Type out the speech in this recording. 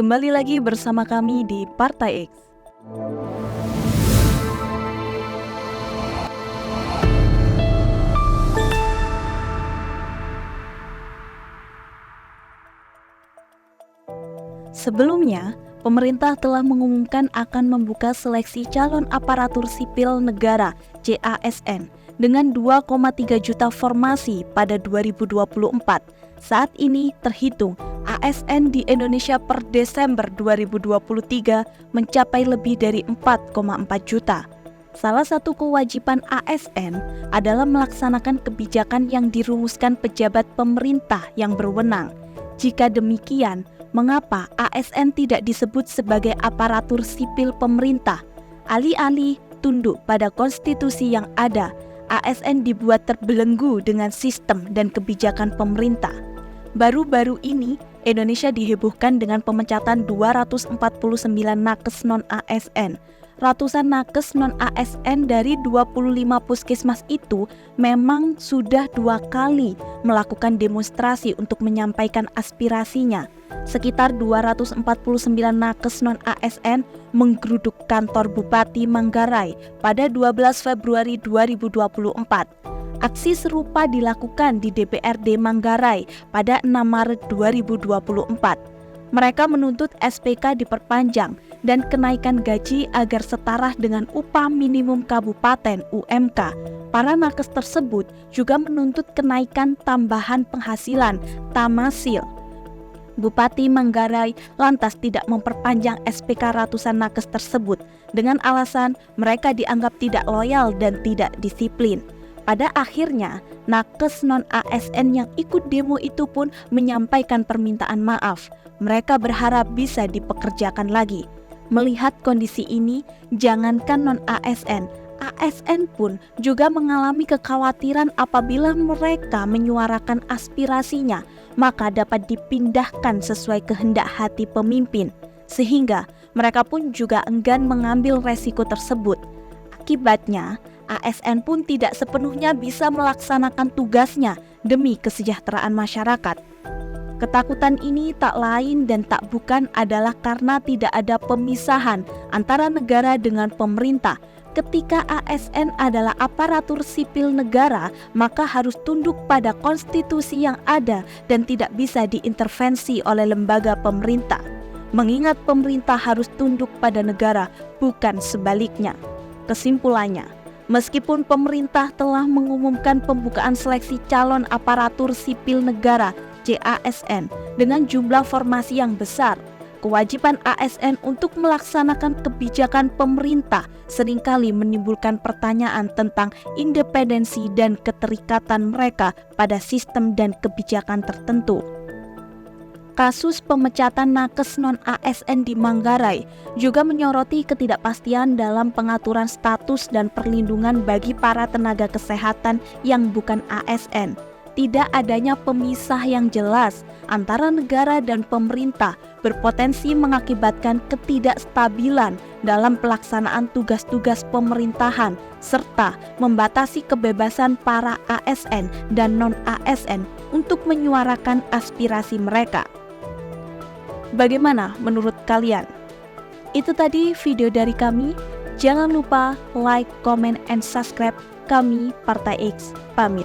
Kembali lagi bersama kami di Partai X. Sebelumnya, pemerintah telah mengumumkan akan membuka seleksi calon aparatur sipil negara (CASN) dengan 2,3 juta formasi pada 2024. Saat ini terhitung ASN di Indonesia per Desember 2023 mencapai lebih dari 4,4 juta. Salah satu kewajiban ASN adalah melaksanakan kebijakan yang dirumuskan pejabat pemerintah yang berwenang. Jika demikian, mengapa ASN tidak disebut sebagai aparatur sipil pemerintah? Alih-alih tunduk pada konstitusi yang ada, ASN dibuat terbelenggu dengan sistem dan kebijakan pemerintah. Baru-baru ini, Indonesia dihebohkan dengan pemecatan 249 nakes non-ASN. Ratusan nakes non-ASN dari 25 puskesmas itu memang sudah 2 kali melakukan demonstrasi untuk menyampaikan aspirasinya. Sekitar 249 nakes non-ASN menggeruduk kantor Bupati Manggarai pada 12 Februari 2024. Aksi serupa dilakukan di DPRD Manggarai pada 6 Maret 2024. Mereka menuntut SPK diperpanjang dan kenaikan gaji agar setara dengan upah minimum kabupaten (UMK). Para nakes tersebut juga menuntut kenaikan tambahan penghasilan (Tamasil). Bupati Manggarai lantas tidak memperpanjang SPK ratusan nakes tersebut dengan alasan mereka dianggap tidak loyal dan tidak disiplin. Pada akhirnya, nakes non-ASN yang ikut demo itu pun menyampaikan permintaan maaf. Mereka berharap bisa dipekerjakan lagi. Melihat kondisi ini, jangankan non-ASN, ASN pun juga mengalami kekhawatiran apabila mereka menyuarakan aspirasinya, maka dapat dipindahkan sesuai kehendak hati pemimpin, sehingga mereka pun juga enggan mengambil resiko tersebut. Akibatnya, ASN pun tidak sepenuhnya bisa melaksanakan tugasnya demi kesejahteraan masyarakat. Ketakutan ini tak lain dan tak bukan adalah karena tidak ada pemisahan antara negara dengan pemerintah. Ketika ASN adalah aparatur sipil negara, maka harus tunduk pada konstitusi yang ada dan tidak bisa diintervensi oleh lembaga pemerintah. Mengingat pemerintah harus tunduk pada negara, bukan sebaliknya. Kesimpulannya, meskipun pemerintah telah mengumumkan pembukaan seleksi calon aparatur sipil negara (CASN) dengan jumlah formasi yang besar, kewajiban ASN untuk melaksanakan kebijakan pemerintah seringkali menimbulkan pertanyaan tentang independensi dan keterikatan mereka pada sistem dan kebijakan tertentu. Kasus pemecatan nakes non-ASN di Manggarai juga menyoroti ketidakpastian dalam pengaturan status dan perlindungan bagi para tenaga kesehatan yang bukan ASN. Tidak adanya pemisah yang jelas antara negara dan pemerintah berpotensi mengakibatkan ketidakstabilan dalam pelaksanaan tugas-tugas pemerintahan serta membatasi kebebasan para ASN dan non-ASN untuk menyuarakan aspirasi mereka. Bagaimana menurut kalian? Itu tadi video dari kami. Jangan lupa like, comment, and subscribe. Kami Partai X pamit.